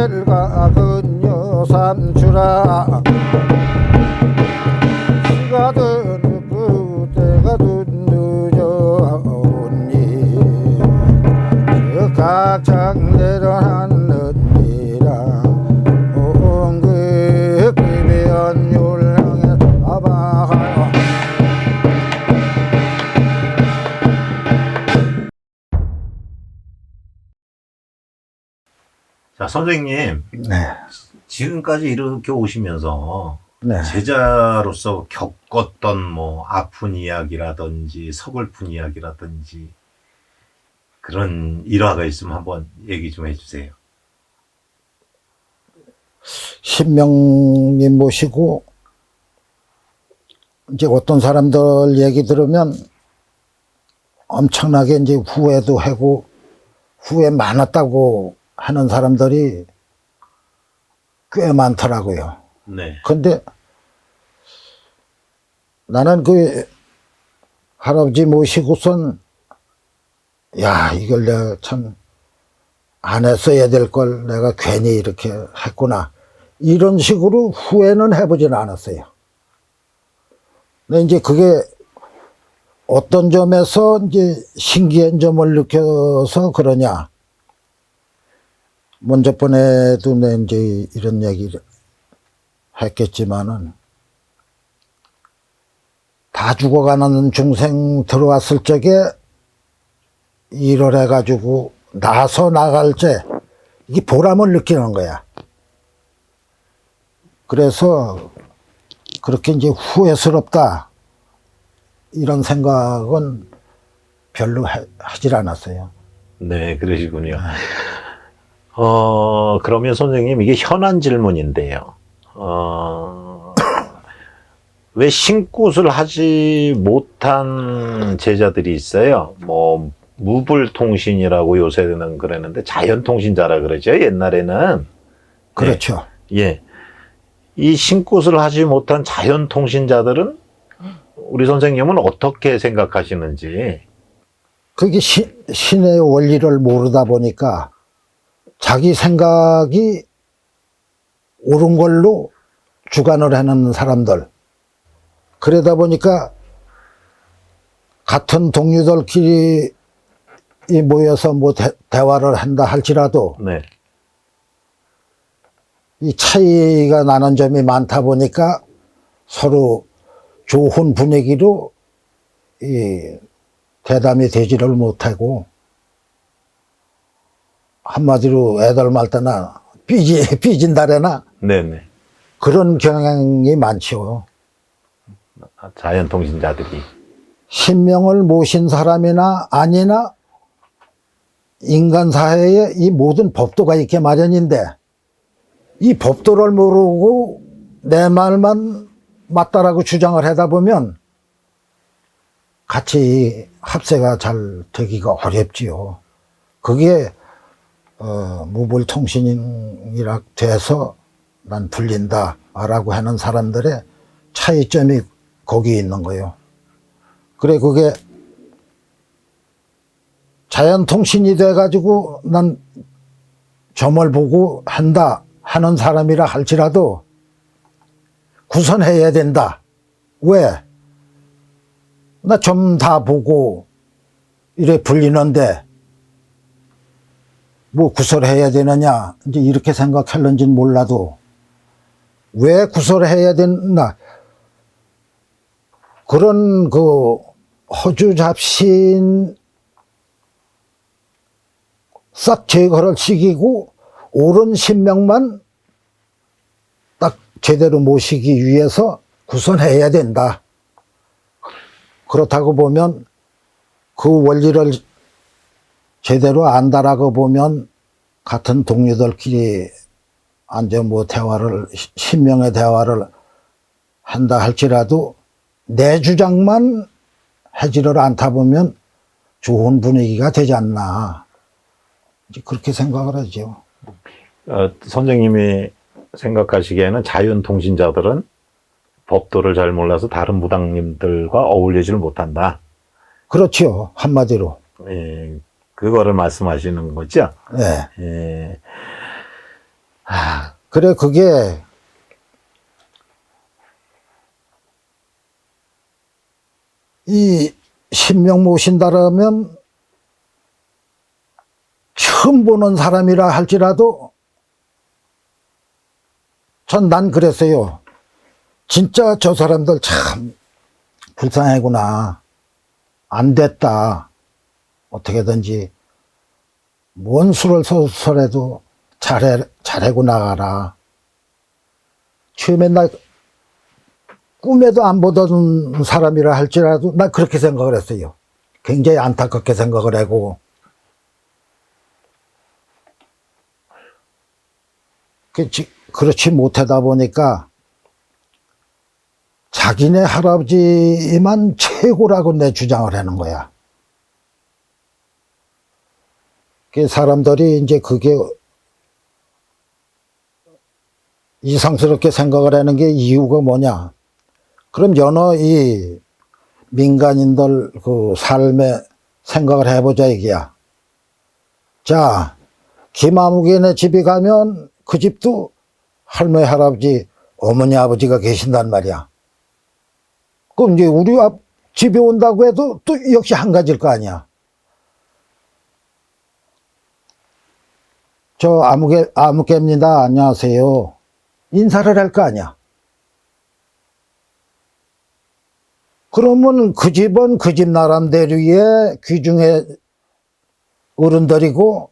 시를 가근요 삼주라 시가 드는 때가 늦어오니 각장 내려놨느니라 옹극 비변 율랑에 아바하여 자, 선생님, 네. 지금까지 이렇게 오시면서 네. 제자로서 겪었던 뭐 아픈 이야기라든지 서글픈 이야기라든지 그런 일화가 있으면 한번 얘기 좀 해주세요. 신명님 모시고 이제 어떤 사람들 얘기 들으면 엄청나게 이제 후회도 하고 후회 많았다고 하는 사람들이 꽤 많더라고요. 네. 근데 나는 그 할아버지 모시고선 야, 이걸 내가 참 안 했어야 될 걸 내가 괜히 이렇게 했구나. 이런 식으로 후회는 해보지는 않았어요. 근데 이제 그게 어떤 점에서 이제 신기한 점을 느껴서 그러냐. 먼저 번에도 내 이제 이런 얘기를 했겠지만은 다 죽어가는 중생 들어왔을 적에 일을 해가지고 나서 나갈 때 이게 보람을 느끼는 거야. 그래서 그렇게 이제 후회스럽다 이런 생각은 별로 하질 않았어요. 네, 그러시군요. 그러면 선생님, 이게 현안 질문인데요. 왜 신굿을 하지 못한 제자들이 있어요? 뭐, 무불통신이라고 요새는 그러는데 자연통신자라 그러죠, 옛날에는. 그렇죠. 네. 예. 이 신굿을 하지 못한 자연통신자들은 우리 선생님은 어떻게 생각하시는지? 그게 신의 원리를 모르다 보니까 자기 생각이 옳은 걸로 주관을 하는 사람들. 그러다 보니까 같은 동료들끼리 모여서 뭐 대화를 한다 할지라도 네. 이 차이가 나는 점이 많다 보니까 서로 좋은 분위기로 이 대담이 되지를 못하고 한마디로 애들 말 때나 삐진다래나 네네. 그런 경향이 많죠. 자연통신자들이. 신명을 모신 사람이나 아니나 인간 사회에 이 모든 법도가 있게 마련인데 이 법도를 모르고 내 말만 맞다라고 주장을 하다 보면 같이 합세가 잘 되기가 어렵지요. 그게 무불통신이라 돼서 난 불린다라고 하는 사람들의 차이점이 거기 있는 거예요. 그래 그게 자연통신이 돼가지고 난 점을 보고 한다 하는 사람이라 할지라도 구선해야 된다. 왜? 나 점 다 보고 이래 불리는데 뭐 구설해야 되느냐 이제 이렇게 생각할는지는 몰라도 왜 구설해야 되나 그런 그 허주잡신 싹 제거를 시키고 옳은 신명만 딱 제대로 모시기 위해서 구선해야 된다. 그렇다고 보면 그 원리를 제대로 안다라고 보면 같은 동료들끼리 앉아 뭐 대화를 신명의 대화를 한다 할지라도 내 주장만 하지를 않다 보면 좋은 분위기가 되지 않나 이제 그렇게 생각을 하죠. 선생님이 생각하시기에는 자연통신자들은 법도를 잘 몰라서 다른 무당님들과 어울리지를 못한다. 그렇죠. 한마디로. 예, 그거를 말씀하시는 거죠? 네. 예. 그래, 그게 이 신명 모신다라면 처음 보는 사람이라 할지라도 난 그랬어요. 진짜 저 사람들 참 불쌍하구나. 안 됐다. 어떻게든지 뭔 수를 써서라도 잘하고 나가라. 처음에 나 꿈에도 안 보던 사람이라 할지라도 나 그렇게 생각을 했어요. 굉장히 안타깝게 생각을 하고. 그렇지 못하다 보니까 자기네 할아버지만 최고라고 내 주장을 하는 거야. 그 사람들이 이제 그게 이상스럽게 생각을 하는 게 이유가 뭐냐. 그럼 여러 이 민간인들 그 삶에 생각을 해보자 이게야. 자, 김아무개네 집에 가면 그 집도 할머니, 할아버지, 어머니, 아버지가 계신단 말이야. 그럼 이제 우리 집에 온다고 해도 또 역시 한 가지일 거 아니야. 저 아무개입니다. 안녕하세요. 인사를 할 거 아니야. 그러면 그 집은 그 집 나름대로의 귀중의 어른들이고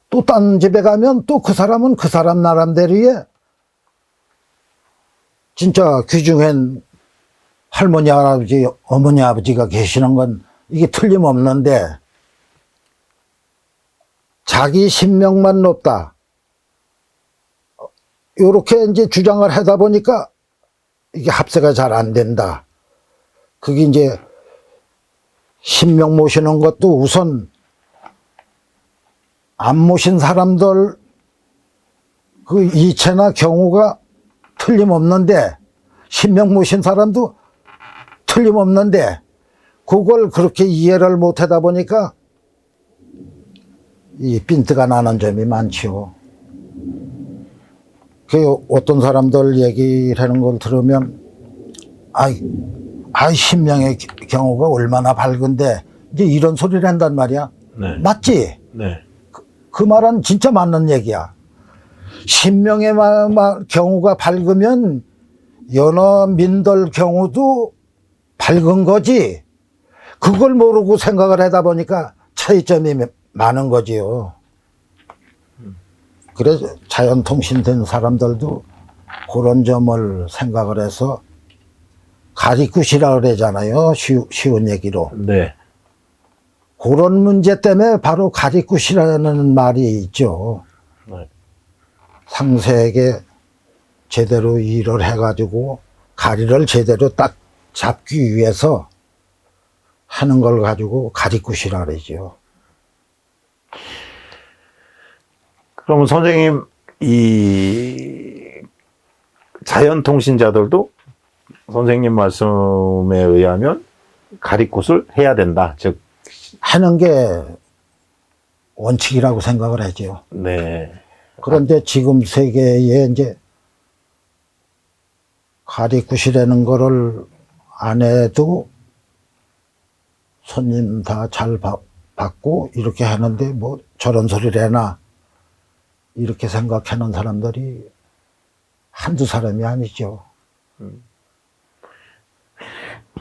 또 딴 집에 가면 또 그 사람은 그 사람 나름대로의 진짜 귀중한 할머니, 할아버지, 어머니, 아버지가 계시는 건 이게 틀림없는데 자기 신명만 높다. 요렇게 이제 주장을 하다 보니까 이게 합세가 잘 안 된다. 그게 이제 신명 모시는 것도 우선 안 모신 사람들 그 이체나 경우가 틀림없는데 신명 모신 사람도 틀림없는데 그걸 그렇게 이해를 못 하다 보니까 이 빈트가 나는 점이 많지요. 그 어떤 사람들 얘기를 하는 걸 들으면 신명의 경우가 얼마나 밝은데 이제 이런 소리를 한단 말이야. 네. 맞지? 네. 그 말은 진짜 맞는 얘기야. 신명의 경우가 밝으면 여러 민들 경우도 밝은 거지. 그걸 모르고 생각을 하다 보니까 차이점이 많은 거지요. 그래서 자연통신된 사람들도 그런 점을 생각을 해서 가리굿이라고 그러잖아요. 쉬운 얘기로. 네. 그런 문제 때문에 바로 가리굿이라는 말이 있죠. 네. 상세에게 제대로 일을 해가지고 가리를 제대로 딱 잡기 위해서 하는 걸 가지고 가리굿이라 그러죠. 그러면 선생님, 이 자연통신자들도 선생님 말씀에 의하면 가리굿을 해야 된다. 즉, 하는 게 원칙이라고 생각을 하죠. 네. 그런데 지금 세계에 이제 가리굿이라는 거를 안 해도 손님 다 잘 받고 이렇게 하는데 뭐 저런 소리를 해나 이렇게 생각하는 사람들이 한두 사람이 아니죠.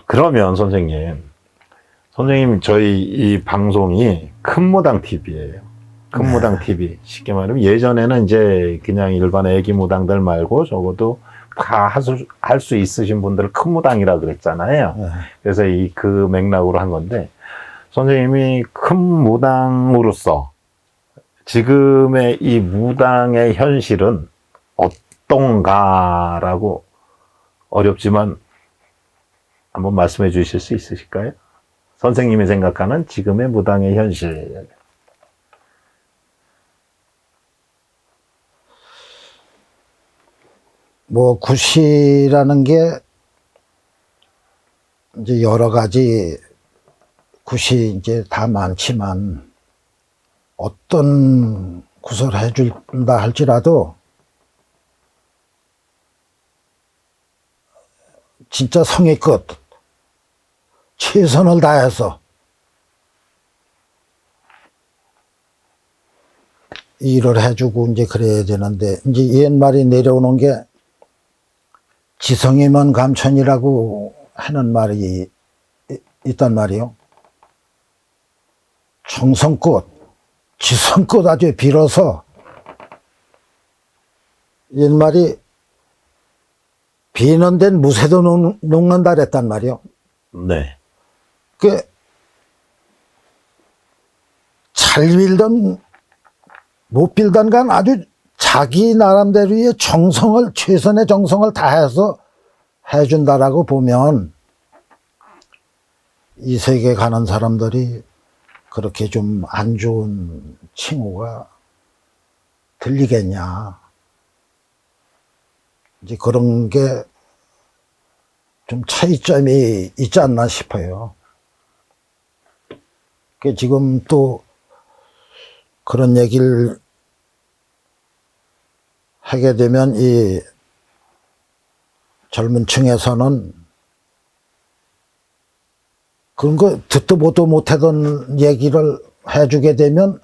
그러면 선생님 저희 이 방송이 큰무당 TV예요. 큰무당 TV. 쉽게 말하면 예전에는 이제 그냥 일반 애기 무당들 말고 적어도 다 할 수 있으신 분들을 큰무당이라 그랬잖아요. 네. 그래서 그 맥락으로 한 건데 선생님이 큰무당으로서 지금의 이 무당의 현실은 어떤가라고 어렵지만 한번 말씀해 주실 수 있으실까요? 선생님이 생각하는 지금의 무당의 현실. 뭐 굿이라는 게 이제 여러 가지 굿이 이제 다 많지만 어떤 굿을 해준다 할지라도 진짜 성의껏 최선을 다해서 일을 해주고 이제 그래야 되는데, 이제 옛말이 내려오는 게 지성이면 감천이라고 하는 말이 있단 말이요. 정성껏, 지성껏 아주 빌어서, 옛말이 비는 데는 무쇠도 녹는다 그랬단 말이요. 네. 잘 빌던 못 빌던 간 아주 자기 나름대로의 정성을, 최선의 정성을 다해서 해준다라고 보면 이 세계 가는 사람들이 그렇게 좀 안 좋은 칭호가 들리겠냐. 이제 그런 게 좀 차이점이 있지 않나 싶어요. 지금 또 그런 얘기를 하게 되면 이 젊은 층에서는 그런 거 듣도 보도 못하던 얘기를 해주게 되면,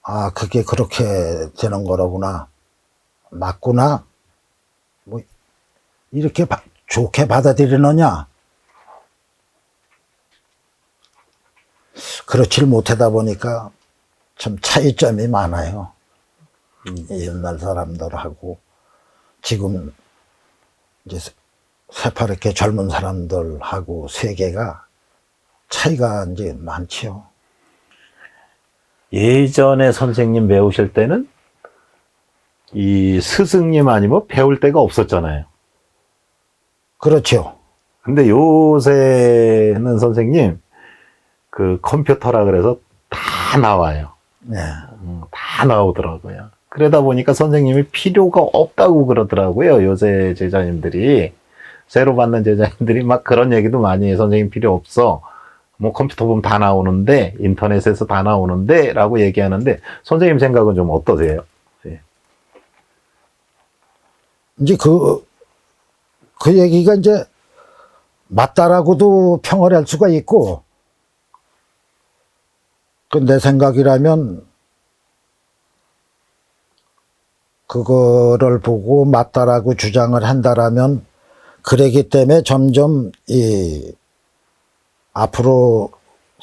아, 그게 그렇게 되는 거로구나, 맞구나, 뭐 이렇게 좋게 받아들이느냐. 그렇지를 못하다 보니까 참 차이점이 많아요. 옛날 사람들하고 지금 이제 새파랗게 젊은 사람들하고 세계가 차이가 이제 많지요. 예전에 선생님 배우실 때는 이 스승님 아니면 배울 데가 없었잖아요. 그렇죠. 근데 요새는 선생님 그 컴퓨터라 그래서 다 나와요. 네. 다 나오더라고요. 그러다 보니까 선생님이 필요가 없다고 그러더라고요. 요새 제자님들이, 새로 받는 제자님들이 막 그런 얘기도 많이 해요. 선생님 필요 없어. 뭐 컴퓨터 보면 다 나오는데, 인터넷에서 다 나오는데 라고 얘기하는데, 선생님 생각은 좀 어떠세요? 네. 이제 그 얘기가 이제 맞다라고도 평을 할 수가 있고, 그 내 생각이라면 그거를 보고 맞다라고 주장을 한다라면, 그러기 때문에 점점 이 앞으로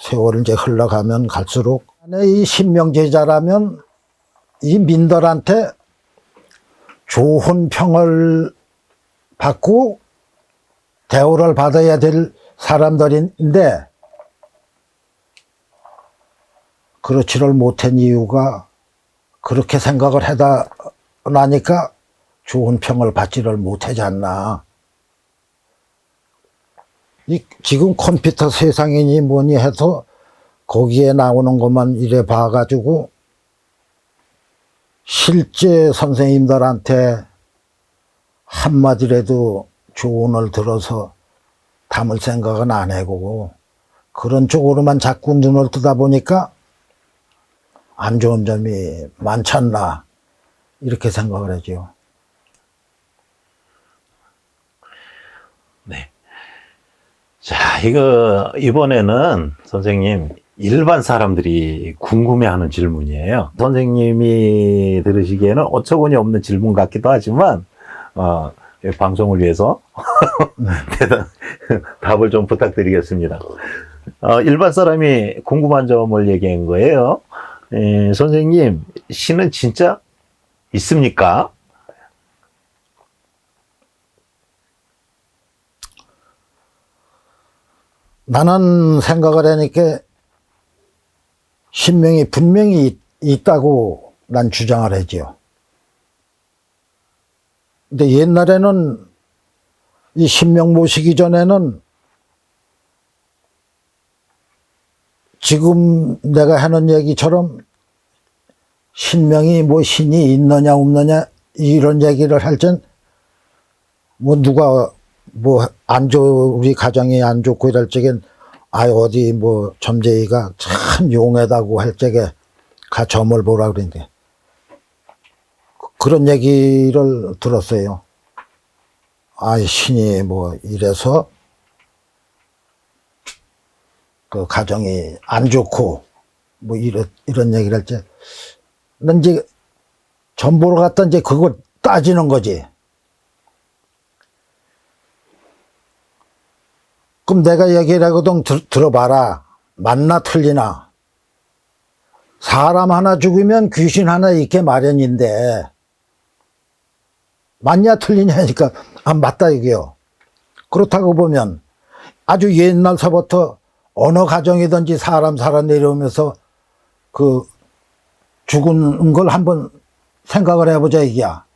세월을 이제 흘러가면 갈수록 이 신명제자라면 이 민들한테 좋은 평을 받고 대우를 받아야 될 사람들인데, 그렇지를 못한 이유가 그렇게 생각을 하다 나니까 좋은 평을 받지를 못하지 않나. 지금 컴퓨터 세상이니 뭐니 해서 거기에 나오는 것만 이래 봐가지고 실제 선생님들한테 한마디라도 조언을 들어서 담을 생각은 안 해보고 그런 쪽으로만 자꾸 눈을 뜨다 보니까 안 좋은 점이 많지 않나, 이렇게 생각을 하죠. 네. 자, 이번에는 선생님, 일반 사람들이 궁금해하는 질문이에요. 선생님이 들으시기에는 어처구니 없는 질문 같기도 하지만, 방송을 위해서 답을 좀 부탁드리겠습니다. 일반 사람이 궁금한 점을 얘기한 거예요. 선생님, 신은 진짜 있습니까? 나는 생각을 하니까 신명이 분명히 있다고 난 주장을 하지요. 근데 옛날에는 이 신명 모시기 전에는 지금 내가 하는 얘기처럼 신명이 뭐 신이 있느냐 없느냐 이런 얘기를 할 땐 뭐 누가 뭐 우리 가정이 안 좋고 이럴 적엔 어디 뭐 점쟁이가 참 용하다고 할 적에 가 점을 보라 그랬는데 그런 얘기를 들었어요. 아이, 신이 뭐 이래서 그 가정이 안 좋고 뭐 이런 얘기를 할 때, 난 이제 전보를 갖다 이제 그걸 따지는 거지. 그럼 내가 얘기를 하거든. 들어봐라. 맞나 틀리나. 사람 하나 죽으면 귀신 하나 있게 마련인데, 맞냐 틀리냐니까, 안 맞다 이게요. 그렇다고 보면 아주 옛날서부터 어느 가정이든지 사람 살아 내려오면서 그 죽은 걸 한번 생각을 해보자 이게야.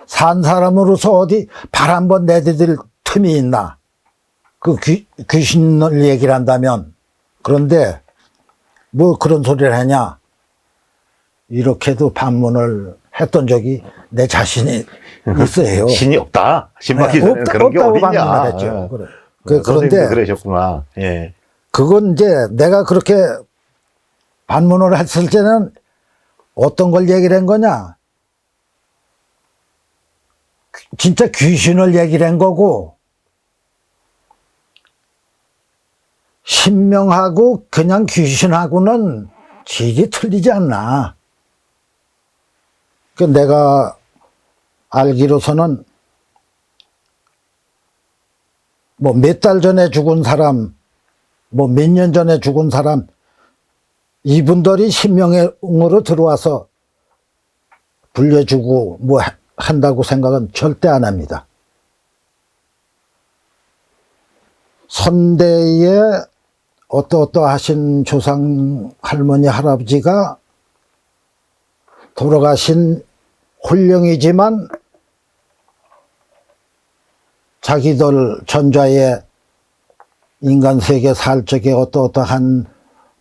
산 사람으로서 어디 발 한번 내디딜 틈이 있나. 그 귀신을 얘기를 한다면. 그런데 뭐 그런 소리를 하냐. 이렇게도 반문을 했던 적이 내 자신이 있어요. 신이 없다. 신 받기 네, 전에는 그런 게 없다고 어딨냐. 반문을 했죠. 그런데 그런데 그러셨구나. 예. 그건 이제 내가 그렇게 반문을 했을 때는 어떤 걸 얘기를 한 거냐. 진짜 귀신을 얘기를 한 거고, 신명하고 그냥 귀신하고는 질이 틀리지 않나. 그 내가 알기로서는 뭐 몇 달 전에 죽은 사람, 뭐 몇 년 전에 죽은 사람, 이분들이 신명으로 들어와서 불려주고 뭐 한다고 생각은 절대 안 합니다. 선대에 어떠하신 조상 할머니 할아버지가 돌아가신 홀령이지만 자기들 전자의 인간 세계 살 적에 어떠한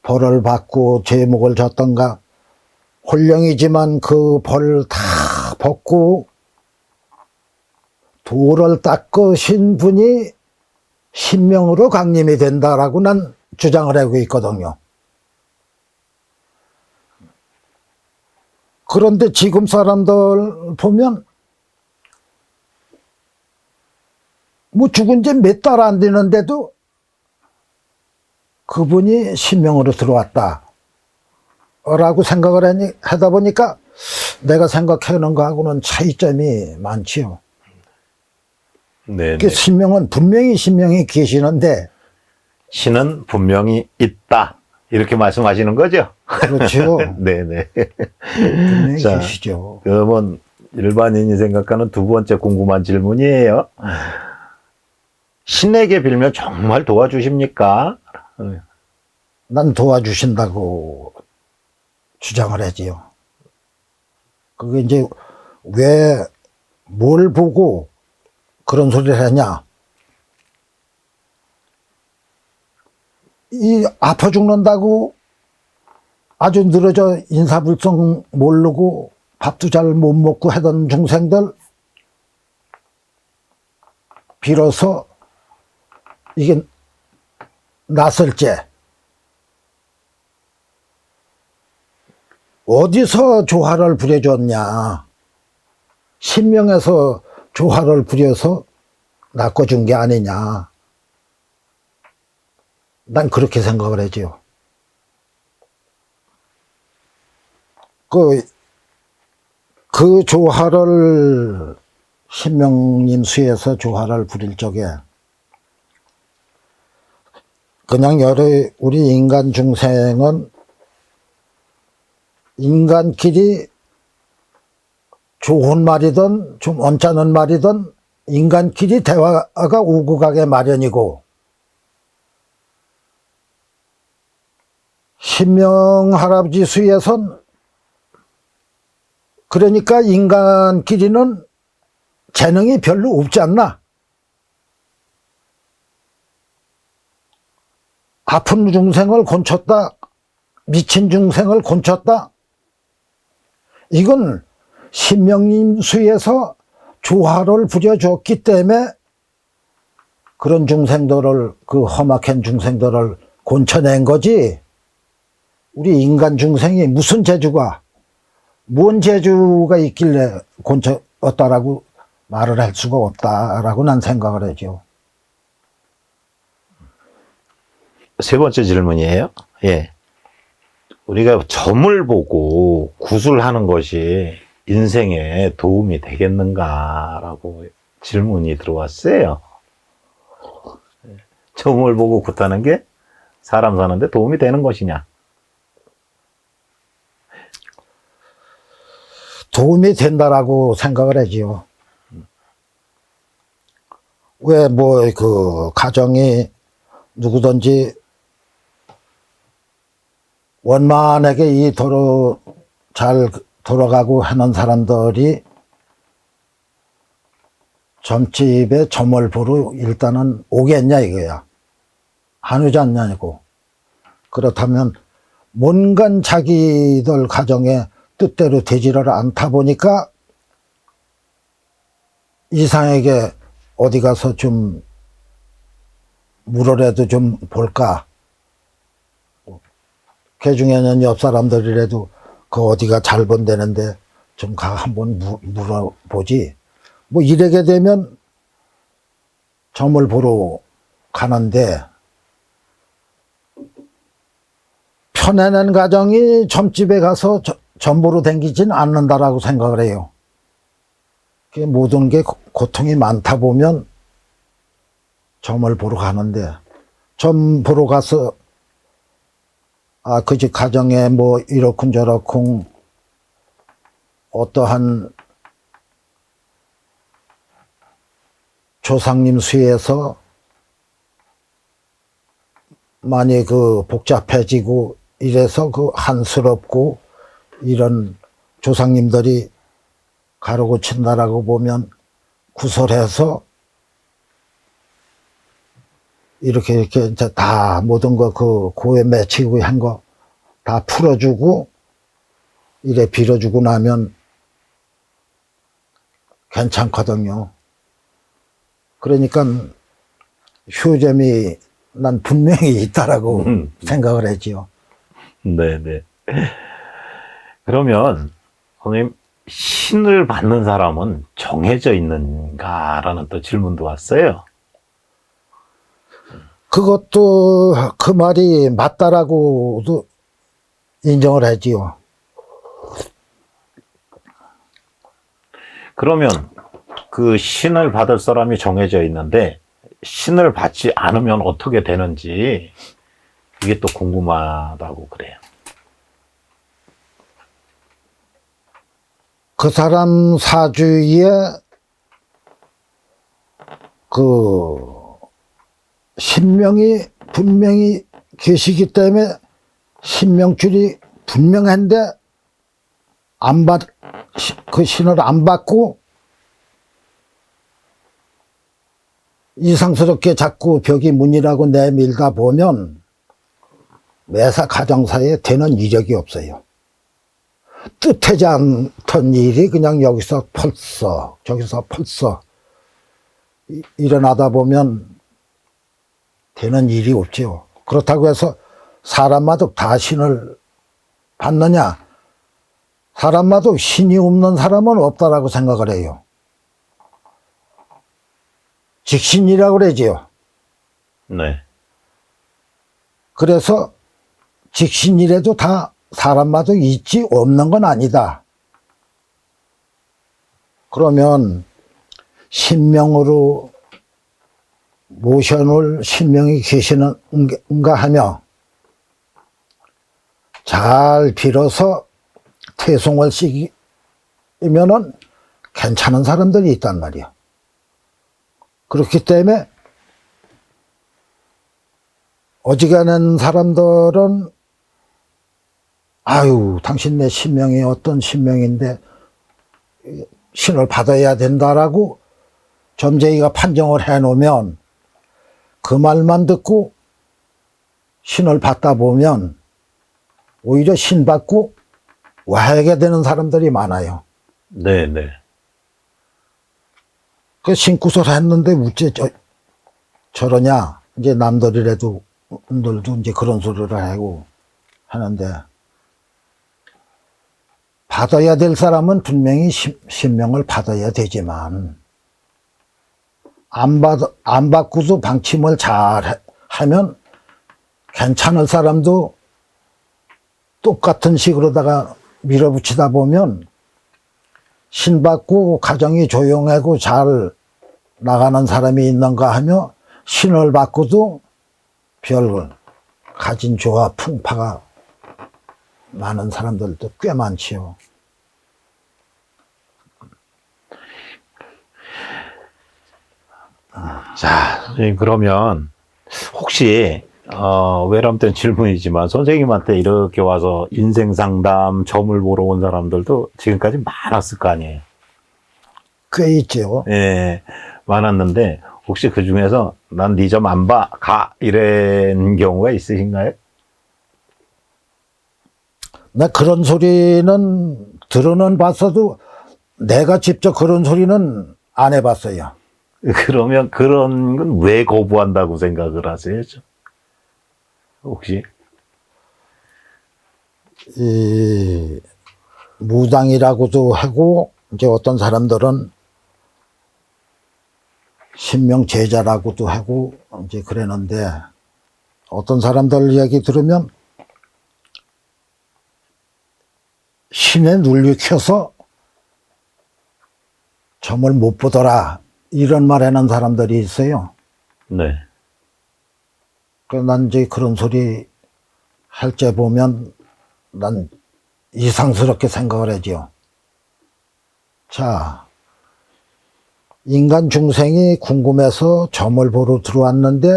벌을 받고 제목을 졌던가, 홀령이지만 그 벌을 다 벗고 도를 닦으신 분이 신명으로 강림이 된다라고 난 주장을 하고 있거든요. 그런데 지금 사람들 보면 뭐 죽은 지 몇 달 안 되는데도 그분이 신명으로 들어왔다 라고 생각을 하다 보니까 내가 생각하는 거하고는 차이점이 많지요. 네. 그 신명은 분명히 신명이 계시는데, 신은 분명히 있다. 이렇게 말씀하시는 거죠? 그렇죠. 네네. 분명히 자, 계시죠. 그러면 일반인이 생각하는 두 번째 궁금한 질문이에요. 신에게 빌면 정말 도와주십니까? 난 도와주신다고 주장을 하지요. 그게 이제 왜 뭘 보고 그런 소리를 하냐. 이 아파 죽는다고 아주 늘어져 인사불성 모르고 밥도 잘 못 먹고 하던 중생들 비로소 이게 낯설제 어디서 조화를 부려줬냐. 신명에서 조화를 부려서 낚아준 게 아니냐. 난 그렇게 생각을 하지요. 그 조화를 신명님 수에서 조화를 부릴 적에 그냥 우리 인간 중생은 인간끼리 좋은 말이든 좀 언짢은 말이든 인간끼리 대화가 오고 가게 마련이고, 신명 할아버지 수에선 그러니까 인간끼리는 재능이 별로 없지 않나. 아픈 중생을 곤쳤다, 미친 중생을 곤쳤다, 이건 신명님 수에서 조화를 부려줬기 때문에 그런 중생들을, 그 험악한 중생들을 곤쳐낸 거지. 우리 인간 중생이 무슨 재주가, 뭔 재주가 있길래 곤쳤다라고 말을 할 수가 없다라고 난 생각을 하죠. 세 번째 질문이에요. 예. 우리가 점을 보고 구술하는 것이 인생에 도움이 되겠는가라고 질문이 들어왔어요. 점을 보고 굿하는 게 사람 사는데 도움이 되는 것이냐? 도움이 된다라고 생각을 하지요. 왜 그 가정이 누구든지 원만하게 잘 돌아가고 하는 사람들이 점집에 점을 보러 일단은 오겠냐 이거야. 안 오지 않냐고. 그렇다면 뭔가 자기들 가정에 뜻대로 되지를 않다 보니까 이상하게 어디 가서 좀 물어라도 좀 볼까. 그 중에는 옆 사람들이라도 그 어디가 잘 본다는데 좀 가 한번 물어보지. 뭐 이러게 되면 점을 보러 가는데 편안한 가정이 점집에 가서 점 보러 다니진 않는다라고 생각을 해요. 모든 게 고통이 많다 보면 점을 보러 가는데 점 보러 가서 그 집 가정에 뭐 이렇군 저렇군 어떠한 조상님 수에서 많이 그 복잡해지고 이래서 그 한스럽고 이런 조상님들이 가르고 친다라고 보면 구설해서 이렇게 이제 다 모든 거 그 고에 맺히고 한 거 다 풀어주고 이래 빌어주고 나면 괜찮거든요. 그러니까 효점이 난 분명히 있다라고 생각을 했지요. 네네. 그러면 선생님 신을 받는 사람은 정해져 있는가라는 또 질문도 왔어요. 그것도 그 말이 맞다라고도 인정을 하지요. 그러면 그 신을 받을 사람이 정해져 있는데 신을 받지 않으면 어떻게 되는지 이게 또 궁금하다고 그래요. 그 사람 사주에 그 신명이 분명히 계시기 때문에 신명줄이 분명한데 그 신을 안 받고 이상스럽게 자꾸 벽이 문이라고 내밀다 보면 매사 가정사에 되는 이력이 없어요. 뜻하지 않던 일이 그냥 여기서 펄썩 저기서 펄썩 일어나다 보면 되는 일이 없지요. 그렇다고 해서 사람마다 다 신을 받느냐? 사람마다 신이 없는 사람은 없다라고 생각을 해요. 직신이라고 그러지요. 네. 그래서 직신이라도 다 사람마다 있지 없는 건 아니다. 그러면 신명으로 모셔놓을 신명이 계시는가 하며 잘 빌어서 태송을 시키면은 괜찮은 사람들이 있단 말이야. 그렇기 때문에 어지간한 사람들은 아유 당신 신명이 어떤 신명인데 신을 받아야 된다라고 점쟁이가 판정을 해놓으면 그 말만 듣고 신을 받다 보면 오히려 신 받고 와야게 되는 사람들이 많아요. 네네. 그 신구설 했는데 어째 저러냐. 이제 남들이라도 이제 그런 소리를 하고 하는데 받아야 될 사람은 분명히 신명을 받아야 되지만 안 바꾸도 방침을 잘 하면 괜찮을 사람도 똑같은 식으로다가 밀어붙이다 보면 신 받고 가정이 조용하고 잘 나가는 사람이 있는가 하며 신을 받고도 별 가진 조화 풍파가 많은 사람들도 꽤 많지요. 자, 선생님, 그러면 혹시 외람된 질문이지만 선생님한테 이렇게 와서 인생 상담, 점을 보러 온 사람들도 지금까지 많았을 거 아니에요? 꽤 있죠. 예, 많았는데 혹시 그 중에서 난 네 점 안 봐, 가 이런 경우가 있으신가요? 나 그런 소리는 들어는 봤어도 내가 직접 그런 소리는 안 해봤어요. 그러면 그런 건 왜 거부한다고 생각을 하세요? 혹시? 이 무당이라고도 하고 이제 어떤 사람들은 신명 제자라고도 하고 이제 그러는데 어떤 사람들 이야기 들으면 신에 눌리켜서 점을 못 보더라 이런 말 하는 사람들이 있어요. 네. 그래서 난 이제 그런 소리 할 때 보면 난 이상스럽게 생각을 하죠. 자, 인간 중생이 궁금해서 점을 보러 들어왔는데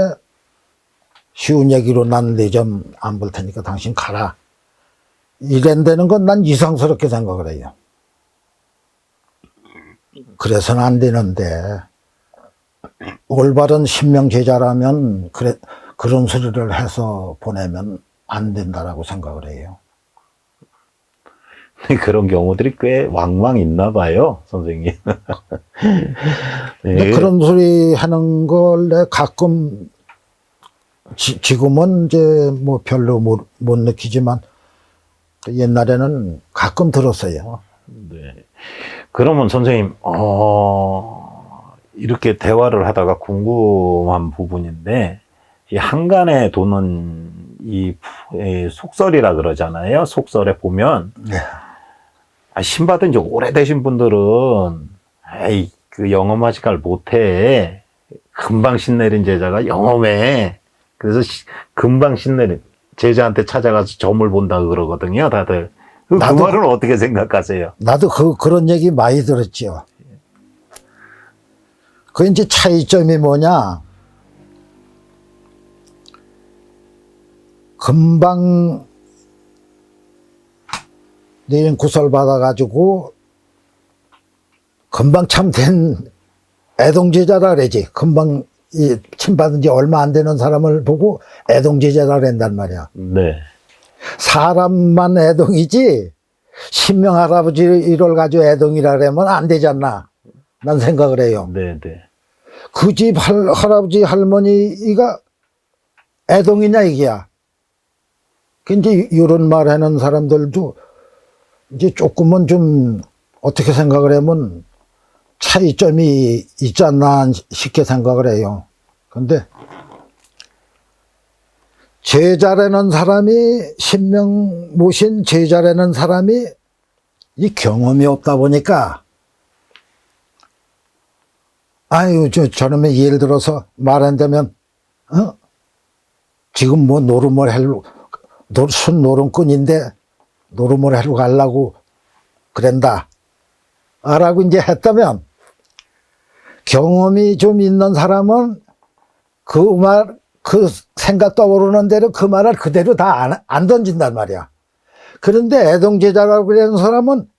쉬운 얘기로 난 네 점 안 볼 테니까 당신 가라. 이랜다는 건 난 이상스럽게 생각을 해요. 그래서는 안 되는데 올바른 신명제자라면 그런 소리를 해서 보내면 안 된다라고 생각을 해요. 그런 경우들이 꽤 왕왕 있나 봐요, 선생님. 근데 네. 그런 소리 하는 걸 내 가끔 지금은 이제 뭐 별로 못 느끼지만 옛날에는 가끔 들었어요. 네. 그러면 선생님, 이렇게 대화를 하다가 궁금한 부분인데, 이 한간에 도는 이 속설이라 그러잖아요. 속설에 보면, 네. 신받은 지 오래되신 분들은, 에이, 그 영험하지가 못해. 금방 신내린 제자가 영험해. 그래서 금방 신내린 제자한테 찾아가서 점을 본다 그러거든요, 다들. 그 말은 어떻게 생각하세요? 나도 그런 얘기 많이 들었죠. 그 이제 차이점이 뭐냐. 금방 내린 구설 받아가지고 금방 참 된 애동제자라 그러지. 금방 침받은 지 얼마 안 되는 사람을 보고 애동제자라 그런단 말이야. 네. 사람만 애동이지 신명 할아버지를 가지고 애동이라 그러면 안 되잖아. 난 생각을 해요. 네, 네. 그 집 할아버지 할머니가 애동이냐 이게야. 그 이제 이런 말 하는 사람들도 이제 조금은 좀 어떻게 생각을 하면 차이점이 있지 않나 싶게 생각을 해요. 근데 제자라는 사람이 신명 모신 제자라는 사람이 이 경험이 없다 보니까 아유 저놈의 예를 들어서 말한다면 지금 뭐 노름을 하려고 순 노름꾼인데 노름을 하러 가려고 그런다 라고 이제 했다면 경험이 좀 있는 사람은 그 생각 떠오르는 대로 그 말을 그대로 다 안 던진단 말이야. 그런데 애동제자라고 그러는 사람은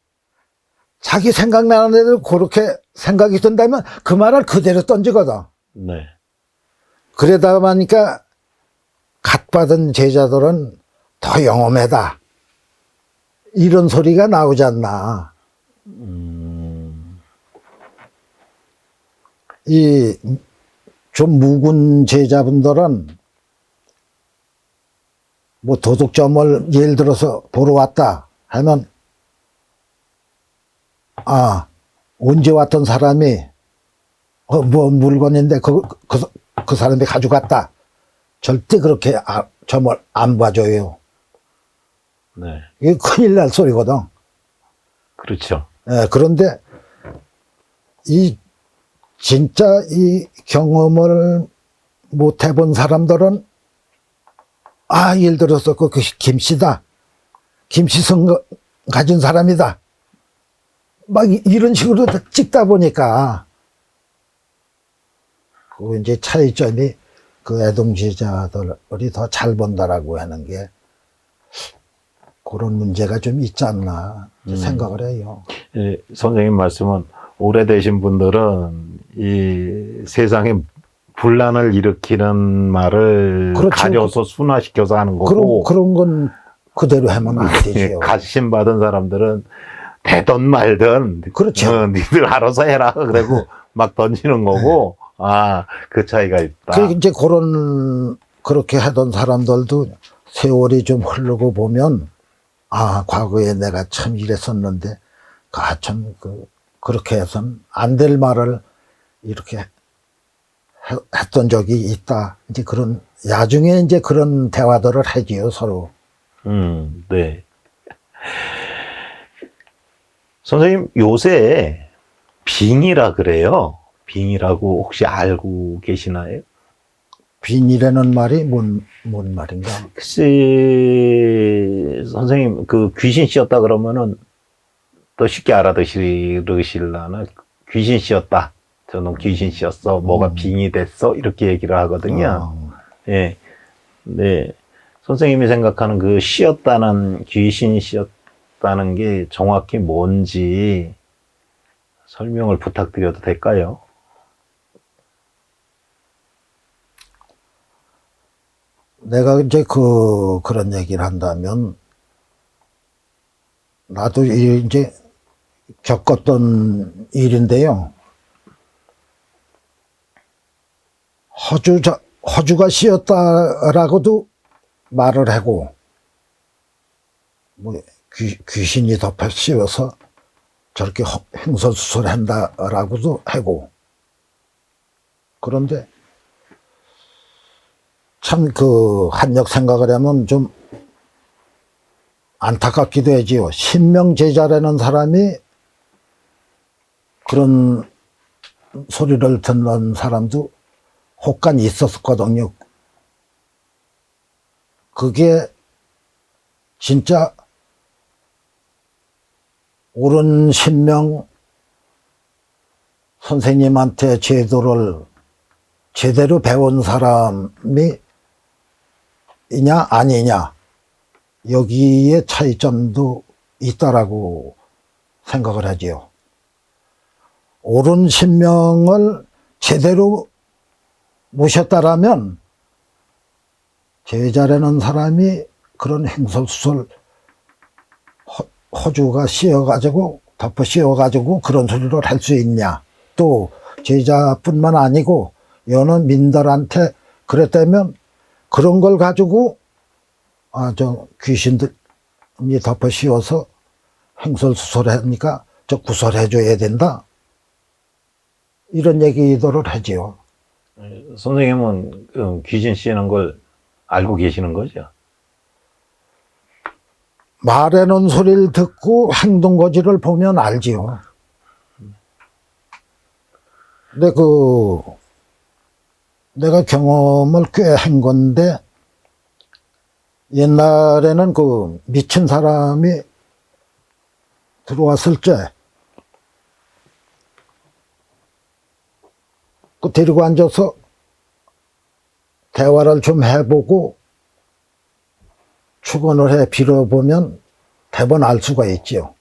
자기 생각나는 대로 그렇게 생각이 든다면 그 말을 그대로 던지거든. 네. 그러다 보니까 갓 받은 제자들은 더 영험하다. 이런 소리가 나오지 않나. 이 좀 묵은 제자분들은 뭐 도둑점을 예를 들어서 보러 왔다 하면 언제 왔던 사람이 뭐 물건인데 그 사람이 가져갔다. 절대 그렇게 점을 안 봐줘요. 네. 이게 큰일 날 소리거든. 그렇죠. 예, 그런데 진짜 이 경험을 못 해본 사람들은 예를 들어서 그 김씨다. 김씨성 가진 사람이다. 막 이런 식으로 찍다 보니까 그 이제 차이점이 그 애동지자들이 더 잘 본다라고 하는 게 그런 문제가 좀 있지 않나 생각을 해요. 예, 선생님 말씀은 오래되신 분들은 이 세상에 분란을 일으키는 말을 그렇죠. 가려서 순화시켜서 하는 거고 그런 건 그대로 하면 안 되지요. 가신 받은 사람들은 되든 말든 그렇죠. 니들 알아서 해라 그리고 막 던지는 거고 그 차이가 있다. 그 이제 그렇게 하던 사람들도 세월이 좀 흐르고 보면 과거에 내가 참 이랬었는데 참 그렇게 해선 안 될 말을 이렇게 했던 적이 있다. 이제 그런 야중에 이제 그런 대화들을 하지요 서로. 네. 선생님 요새 빙이라 그래요. 빙이라고 혹시 알고 계시나요? 빙이라는 말이 뭔 말인가? 글쎄, 선생님, 그 귀신 씌었다 그러면은 더 쉽게 알아들으시려나? 귀신 씌었다. 저는 귀신 씌었어. 뭐가 빙이 됐어. 이렇게 얘기를 하거든요. 예. 네. 선생님이 생각하는 그 씌었다는, 귀신 씌었다는 게 정확히 뭔지 설명을 부탁드려도 될까요? 내가 이제 그런 얘기를 한다면, 나도 이제 겪었던 일인데요. 허주가 씌었다라고도 말을 하고, 뭐, 귀신이 덮어 씌워서 저렇게 횡설수설한다라고도 하고, 그런데 참 한역 생각을 하면 좀 안타깝기도 하지요. 신명제자라는 사람이 그런 소리를 듣는 사람도 혹간 있었거든요. 그게 진짜 옳은 신명 선생님한테 제도를 제대로 배운 사람이 이냐 아니냐 여기에 차이점도 있다라고 생각을 하지요. 옳은 신명을 제대로 모셨다라면 제자라는 사람이 그런 행설수설 허주가 씌어가지고 덮어 씌어가지고 그런 소리를 할 수 있냐. 또 제자뿐만 아니고 여느 민들한테 그랬다면 그런 걸 가지고 저 귀신들이 덮어 씌워서 행설수설하니까 저 구설해줘야 된다. 이런 얘기들을 하지요. 선생님은 귀신 씌우는 걸 알고 계시는 거죠? 말해놓은 소리를 듣고 행동거지를 보면 알지요. 근데 내가 경험을 꽤 한 건데, 옛날에는 미친 사람이 들어왔을 때, 데리고 앉아서 대화를 좀 해보고 축원을 해 빌어보면 대번 알 수가 있지요.